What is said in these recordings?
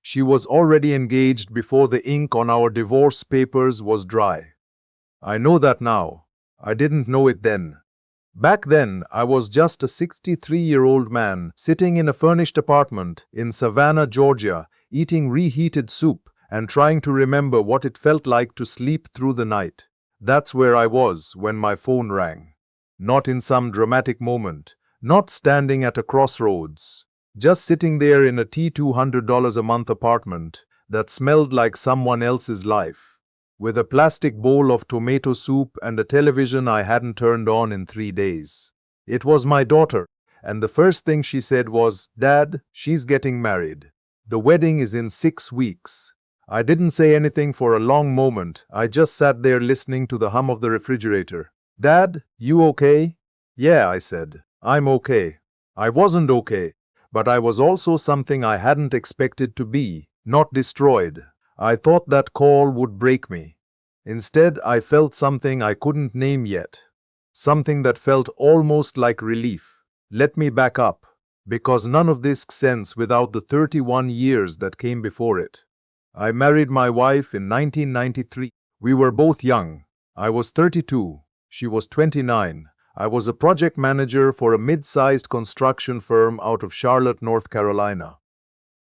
She was already engaged before the ink on our divorce papers was dry. I know that now. I didn't know it then. Back then, I was just a 63-year-old man sitting in a furnished apartment in Savannah, Georgia, eating reheated soup and trying to remember what it felt like to sleep through the night. That's where I was when my phone rang. Not in some dramatic moment, not standing at a crossroads, just sitting there in a $200 a month apartment that smelled like someone else's life, with a plastic bowl of tomato soup and a television I hadn't turned on in 3 days. It was my daughter, and the first thing she said was, "Dad, she's getting married. The wedding is in 6 weeks." I didn't say anything for a long moment. I just sat there listening to the hum of the refrigerator. "Dad, you okay?" "Yeah," I said. "I'm okay." I wasn't okay, but I was also something I hadn't expected to be, not destroyed. I thought that call would break me. Instead, I felt something I couldn't name yet. Something that felt almost like relief. Let me back up, because none of this makes sense without the 31 years that came before it. I married my wife in 1993. We were both young. I was 32. She was 29. I was a project manager for a mid-sized construction firm out of Charlotte, North Carolina.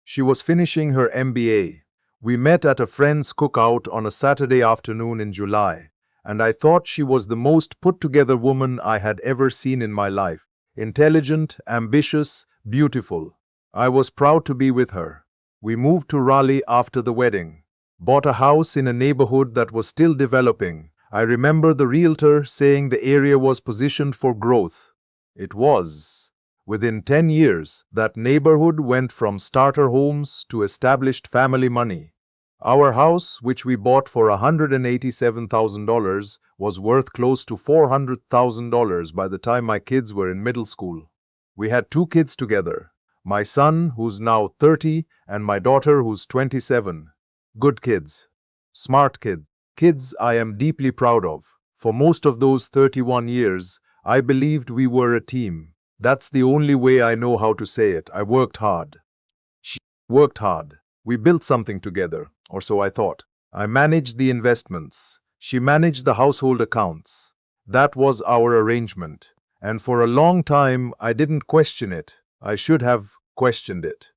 She was finishing her MBA. We met at a friend's cookout on a Saturday afternoon in July, and I thought she was the most put-together woman I had ever seen in my life. Intelligent, ambitious, beautiful. I was proud to be with her. We moved to Raleigh after the wedding, bought a house in a neighborhood that was still developing. I remember the realtor saying the area was positioned for growth. It was. Within 10 years, that neighborhood went from starter homes to established family money. Our house, which we bought for $187,000, was worth close to $400,000 by the time my kids were in middle school. We had 2 kids together. My son, who's now 30, and my daughter, who's 27. Good kids. Smart kids. Kids I am deeply proud of. For most of those 31 years, I believed we were a team. That's the only way I know how to say it. I worked hard. She worked hard. We built something together, or so I thought. I managed the investments. She managed the household accounts. That was our arrangement. And for a long time, I didn't question it. I should have questioned it.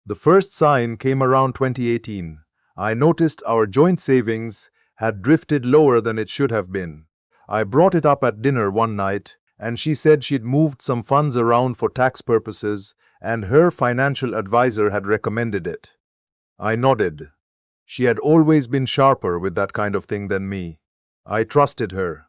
The first sign came around 2018. I noticed our joint savings had drifted lower than it should have been. I brought it up at dinner one night, and she said she'd moved some funds around for tax purposes, and her financial advisor had recommended it. I nodded. She had always been sharper with that kind of thing than me. I trusted her.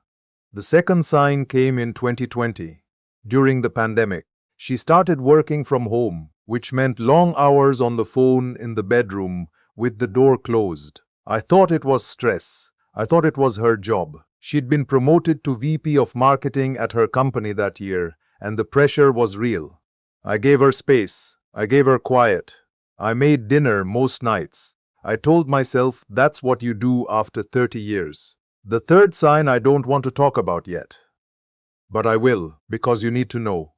The second sign came in 2020. During the pandemic, she started working from home, which meant long hours on the phone in the bedroom with the door closed. I thought it was stress. I thought it was her job. She'd been promoted to VP of marketing at her company that year, and the pressure was real. I gave her space. I gave her quiet. I made dinner most nights. I told myself that's what you do after 30 years. The third sign I don't want to talk about yet. But I will, because you need to know.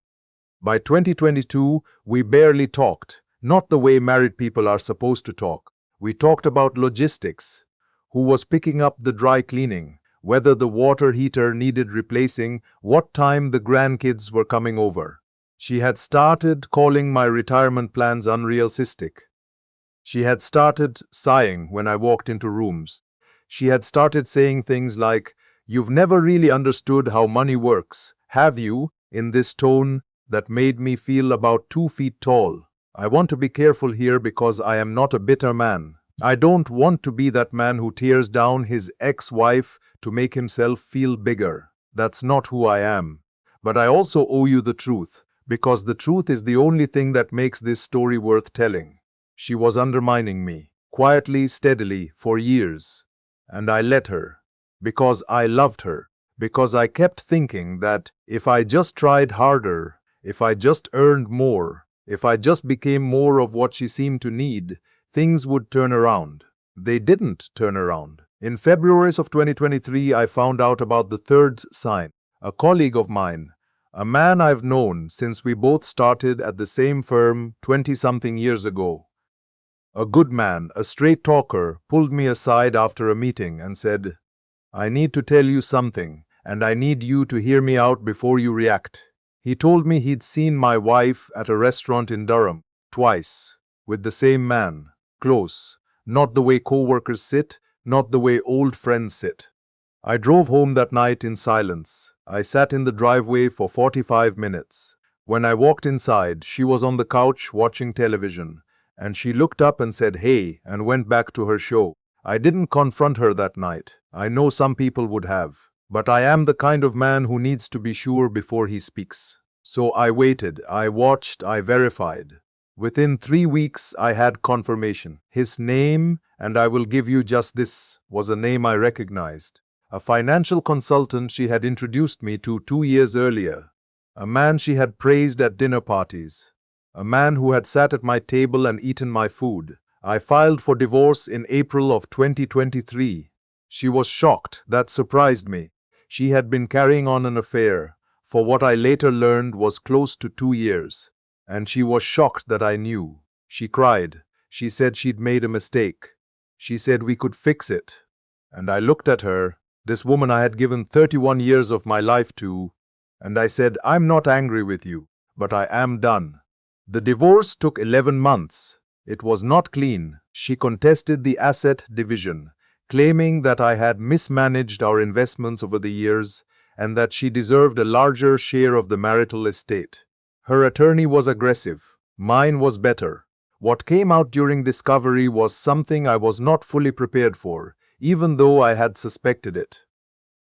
By 2022, we barely talked, not the way married people are supposed to talk. We talked about logistics. Who was picking up the dry cleaning? Whether the water heater needed replacing? What time the grandkids were coming over? She had started calling my retirement plans unrealistic. She had started sighing when I walked into rooms. She had started saying things like, "You've never really understood how money works, have you?" in this tone that made me feel about 2 feet tall. I want to be careful here because I am not a bitter man. I don't want to be that man who tears down his ex-wife to make himself feel bigger. That's not who I am. But I also owe you the truth, because the truth is the only thing that makes this story worth telling. She was undermining me, quietly, steadily, for years. And I let her, because I loved her, because I kept thinking that if I just tried harder, if I just earned more, if I just became more of what she seemed to need, things would turn around. They didn't turn around. In February of 2023, I found out about the third sign. A colleague of mine, a man I've known since we both started at the same firm 20-something years ago, A good man, a straight talker, pulled me aside after a meeting and said, "I need to tell you something, and I need you to hear me out before you react." He told me he'd seen my wife at a restaurant in Durham twice, with the same man, close, not the way co-workers sit, not the way old friends sit. I drove home that night in silence. I sat in the driveway for 45 minutes. When I walked inside, she was on the couch watching television, and she looked up and said, "Hey," and went back to her show. I didn't confront her that night. I know some people would have. But I am the kind of man who needs to be sure before he speaks. So I waited, I watched, I verified. Within 3 weeks, I had confirmation. His name, and I will give you just this, was a name I recognized. A financial consultant she had introduced me to 2 years earlier. A man she had praised at dinner parties. A man who had sat at my table and eaten my food. I filed for divorce in April of 2023. She was shocked. That surprised me. She had been carrying on an affair, for what I later learned was close to 2 years. And she was shocked that I knew. She cried. She said she'd made a mistake. She said we could fix it. And I looked at her, this woman I had given 31 years of my life to, and I said, "I'm not angry with you, but I am done." The divorce took 11 months. It was not clean. She contested the asset division, claiming that I had mismanaged our investments over the years and that she deserved a larger share of the marital estate. Her attorney was aggressive. Mine was better. What came out during discovery was something I was not fully prepared for, even though I had suspected it.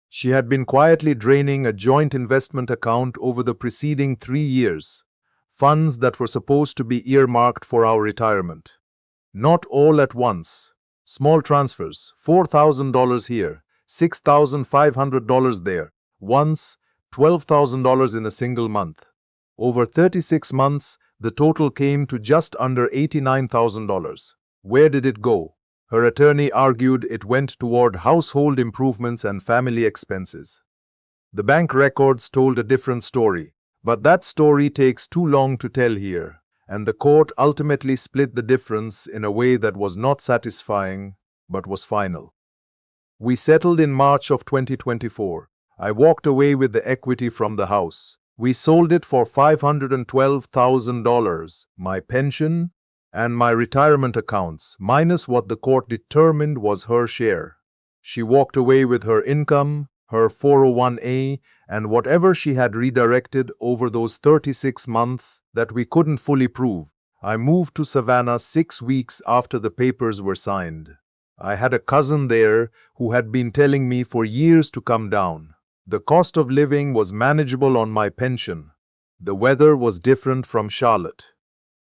She had been quietly draining a joint investment account over the preceding 3 years, funds that were supposed to be earmarked for our retirement. Not all at once. Small transfers, $4,000 here, $6,500 there. Once, $12,000 in a single month. Over 36 months, the total came to just under $89,000. Where did it go? Her attorney argued it went toward household improvements and family expenses. The bank records told a different story, but that story takes too long to tell here, and the court ultimately split the difference in a way that was not satisfying, but was final. We settled in March of 2024. I walked away with the equity from the house. We sold it for $512,000, my pension, and my retirement accounts, minus what the court determined was her share. She walked away with her income, her 401(a), and whatever she had redirected over those 36 months that we couldn't fully prove. I moved to Savannah 6 weeks after the papers were signed. I had a cousin there who had been telling me for years to come down. The cost of living was manageable on my pension. The weather was different from Charlotte.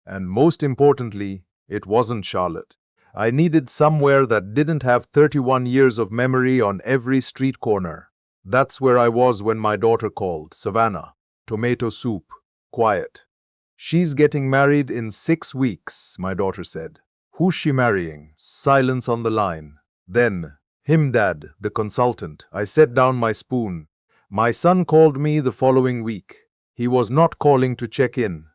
And most importantly, it wasn't Charlotte. I needed somewhere that didn't have 31 years of memory on every street corner. That's where I was when my daughter called. Savannah. Tomato soup. Quiet. "She's getting married in 6 weeks, my daughter said. "Who's she marrying?" Silence on the line. Then, "Him, Dad, the consultant." I set down my spoon. My son called me the following week. He was not calling to check in.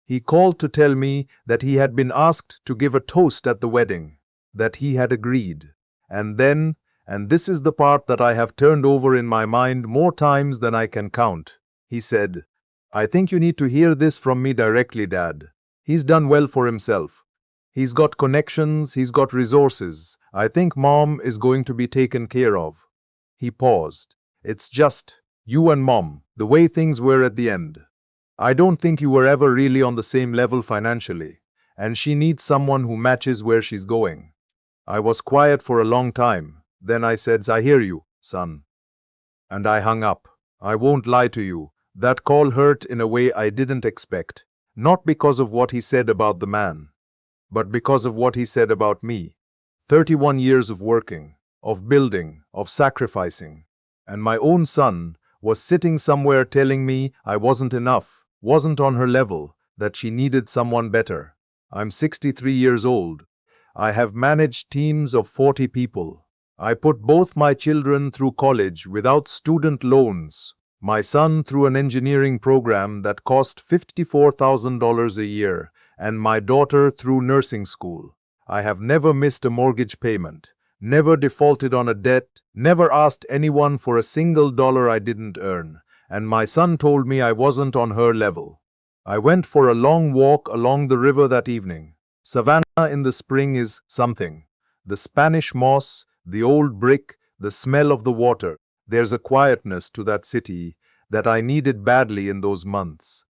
He called to tell me that he had been asked to give a toast at the wedding, that he had agreed. And then, and this is the part that I have turned over in my mind more times than I can count, he said, "I think you need to hear this from me directly, Dad. He's done well for himself. He's got connections, he's got resources. I think Mom is going to be taken care of." He paused. "It's just you and Mom, the way things were at the end. I don't think you were ever really on the same level financially, and she needs someone who matches where she's going." I was quiet for a long time. Then I said, "I hear you, son." And I hung up. I won't lie to you. That call hurt in a way I didn't expect. Not because of what he said about the man, but because of what he said about me. 31 years of working, of building, of sacrificing. And my own son was sitting somewhere telling me I wasn't enough, wasn't on her level, that she needed someone better. I'm 63 years old. I have managed teams of 40 people. I put both my children through college without student loans. My son through an engineering program that cost $54,000 a year, and my daughter through nursing school. I have never missed a mortgage payment, never defaulted on a debt, never asked anyone for a single dollar I didn't earn, and my son told me I wasn't on her level. I went for a long walk along the river that evening. Savannah in the spring is something. The Spanish moss, the old brick, the smell of the water. There's a quietness to that city that I needed badly in those months.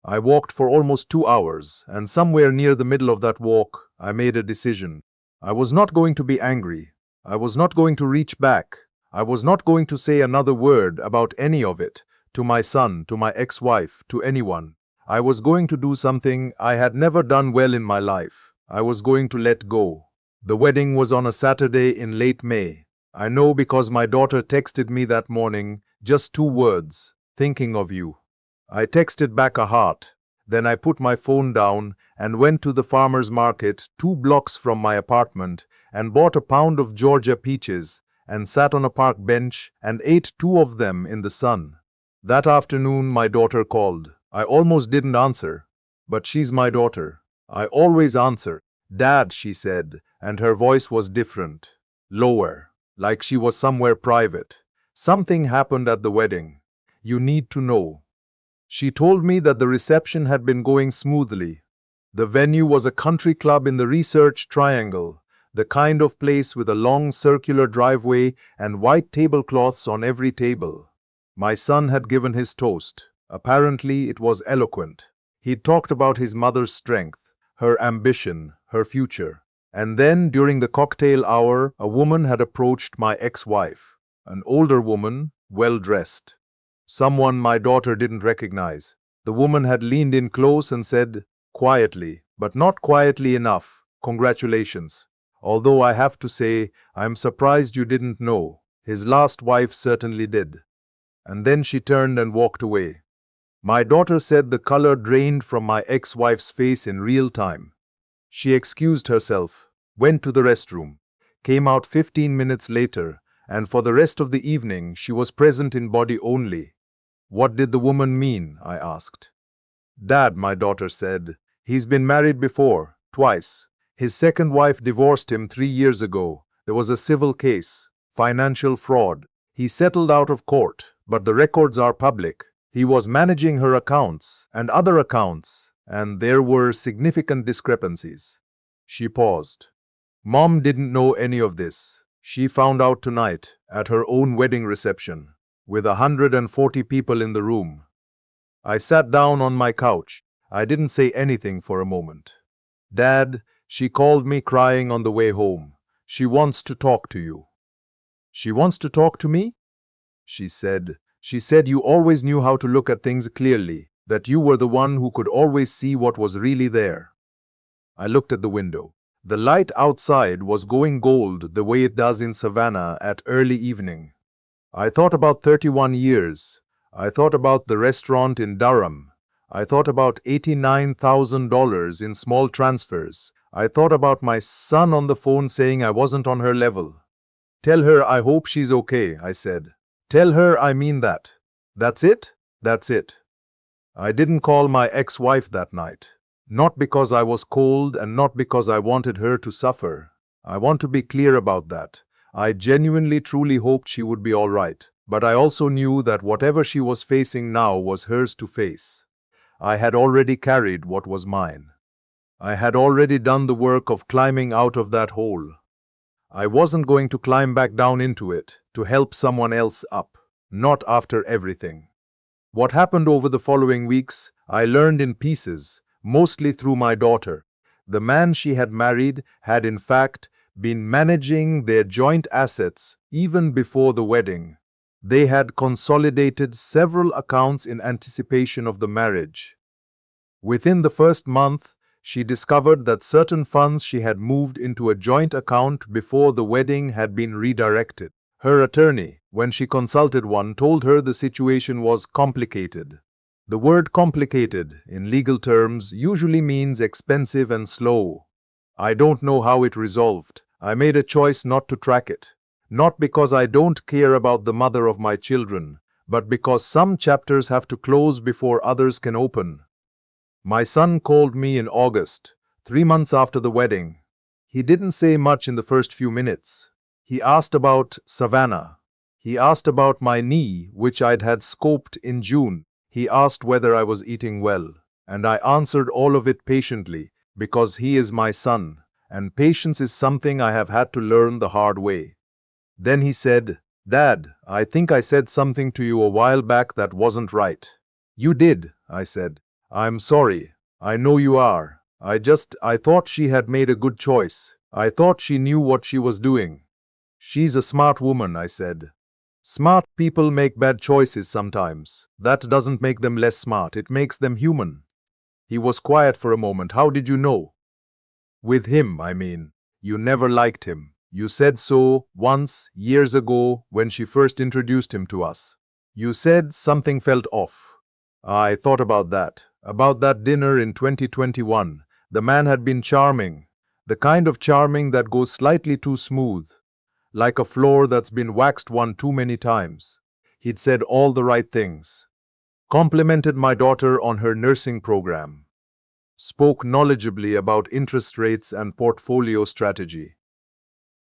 I walked for almost 2 hours, and somewhere near the middle of that walk, I made a decision. I was not going to be angry. I was not going to reach back. I was not going to say another word about any of it, to my son, to my ex-wife, to anyone. I was going to do something I had never done well in my life. I was going to let go. The wedding was on a Saturday in late May. I know because my daughter texted me that morning, just 2 words, thinking of you. I texted back a heart. Then I put my phone down and went to the farmer's market 2 blocks from my apartment and bought a pound of Georgia peaches and sat on a park bench and ate 2 of them in the sun. That afternoon my daughter called. I almost didn't answer, but she's my daughter. I always answer. Dad, she said, and her voice was different, lower, like she was somewhere private. Something happened at the wedding. You need to know. She told me that the reception had been going smoothly. The venue was a country club in the Research Triangle, the kind of place with a long circular driveway and white tablecloths on every table. My son had given his toast. Apparently, it was eloquent. He talked about his mother's strength, her ambition, her future. And then, during the cocktail hour, a woman had approached my ex-wife, an older woman, well-dressed. Someone my daughter didn't recognize. The woman had leaned in close and said, quietly, but not quietly enough, congratulations. Although I have to say, I'm surprised you didn't know. His last wife certainly did. And then she turned and walked away. My daughter said the color drained from my ex-wife's face in real time. She excused herself, went to the restroom, came out 15 minutes later, and for the rest of the evening she was present in body only. What did the woman mean? I asked. Dad, my daughter said, he's been married before, twice. His second wife divorced him 3 years ago. There was a civil case, financial fraud. He settled out of court, but the records are public. He was managing her accounts and other accounts, and there were significant discrepancies. She paused. Mom didn't know any of this. She found out tonight at her own wedding reception, with 140 people in the room. I sat down on my couch. I didn't say anything for a moment. Dad, she called me crying on the way home. She wants to talk to you. She wants to talk to me? She said you always knew how to look at things clearly, that you were the one who could always see what was really there. I looked at the window. The light outside was going gold the way it does in Savannah at early evening. I thought about 31 years. I thought about the restaurant in Durham. I thought about $89,000 in small transfers. I thought about my son on the phone saying I wasn't on her level. Tell her I hope she's okay, I said. Tell her I mean that. That's it? That's it. I didn't call my ex-wife that night. Not because I was cold and not because I wanted her to suffer. I want to be clear about that. I genuinely truly hoped she would be all right. But I also knew that whatever she was facing now was hers to face. I had already carried what was mine. I had already done the work of climbing out of that hole. I wasn't going to climb back down into it to help someone else up. Not after everything. What happened over the following weeks, I learned in pieces, mostly through my daughter. The man she had married had in fact been managing their joint assets even before the wedding. They had consolidated several accounts in anticipation of the marriage. Within the first month, she discovered that certain funds she had moved into a joint account before the wedding had been redirected. Her attorney, when she consulted one, told her the situation was complicated. The word complicated, in legal terms, usually means expensive and slow. I don't know how it resolved. I made a choice not to track it. Not because I don't care about the mother of my children, but because some chapters have to close before others can open. My son called me in August, 3 months after the wedding. He didn't say much in the first few minutes. He asked about Savannah. He asked about my knee, which I'd had scoped in June. He asked whether I was eating well. And I answered all of it patiently, because he is my son, and patience is something I have had to learn the hard way. Then he said, "Dad, I think I said something to you a while back that wasn't right." "You did," I said. "I'm sorry. I know you are. I thought she had made a good choice. I thought she knew what she was doing." "She's a smart woman," I said. "Smart people make bad choices sometimes. That doesn't make them less smart, it makes them human." He was quiet for a moment. "How did you know?" "With him, I mean. You never liked him. You said so once, years ago, when she first introduced him to us. You said something felt off." "I thought about that dinner in 2021. The man had been charming. The kind of charming that goes slightly too smooth. Like a floor that's been waxed one too many times. He'd said all the right things. Complimented my daughter on her nursing program. Spoke knowledgeably about interest rates and portfolio strategy.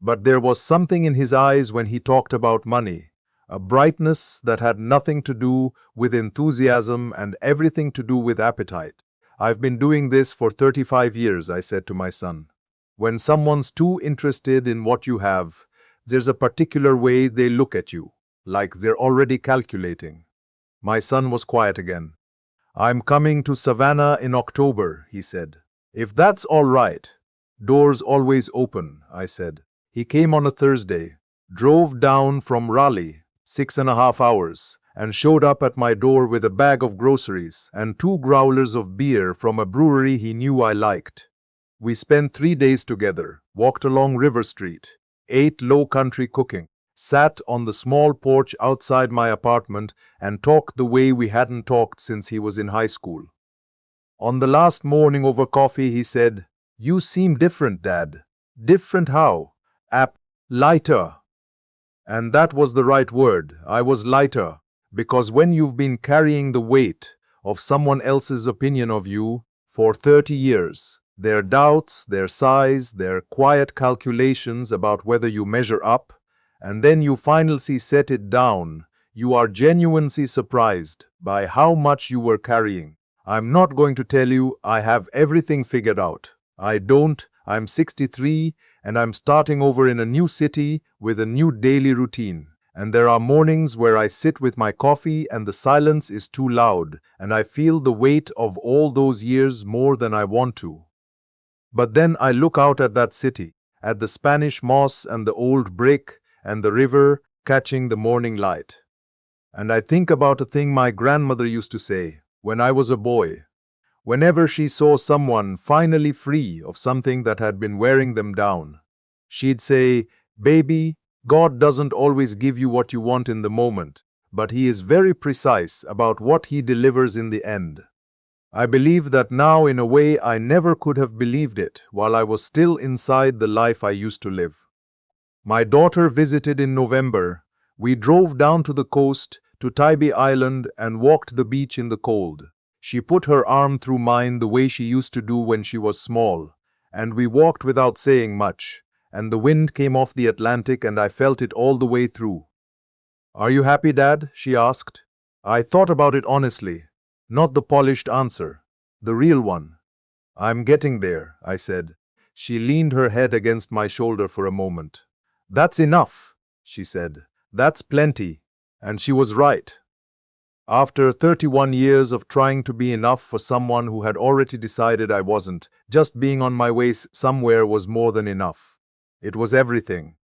But there was something in his eyes when he talked about money, a brightness that had nothing to do with enthusiasm and everything to do with appetite. "I've been doing this for 35 years, I said to my son. "When someone's too interested in what you have, there's a particular way they look at you, like they're already calculating." My son was quiet again. "I'm coming to Savannah in October," he said. "If that's all right." "Doors always open," I said. He came on a Thursday, drove down from Raleigh, 6.5 hours, and showed up at my door with a bag of groceries and 2 growlers of beer from a brewery he knew I liked. We spent 3 days together, walked along River Street, ate low-country cooking, sat on the small porch outside my apartment and talked the way we hadn't talked since he was in high school. On the last morning over coffee, he said, "You seem different, Dad." "Different how?" "Lighter." And that was the right word. I was lighter, because when you've been carrying the weight of someone else's opinion of you for 30 years, their doubts, their sighs, their quiet calculations about whether you measure up, and then you finally set it down, you are genuinely surprised by how much you were carrying. I'm not going to tell you I have everything figured out. I don't. I'm 63 and I'm starting over in a new city with a new daily routine. And there are mornings where I sit with my coffee and the silence is too loud and I feel the weight of all those years more than I want to. But then I look out at that city, at the Spanish moss and the old brick and the river catching the morning light. And I think about a thing my grandmother used to say when I was a boy. Whenever she saw someone finally free of something that had been wearing them down, she'd say, "Baby, God doesn't always give you what you want in the moment, but He is very precise about what He delivers in the end." I believe that now in a way I never could have believed it while I was still inside the life I used to live. My daughter visited in November. We drove down to the coast, to Tybee Island, and walked the beach in the cold. She put her arm through mine the way she used to do when she was small, and we walked without saying much, and the wind came off the Atlantic and I felt it all the way through. "Are you happy, Dad?" she asked. I thought about it honestly. Not the polished answer, the real one. "I'm getting there," I said. She leaned her head against my shoulder for a moment. "That's enough," she said. "That's plenty." And she was right. After 31 years of trying to be enough for someone who had already decided I wasn't, just being on my way somewhere was more than enough. It was everything.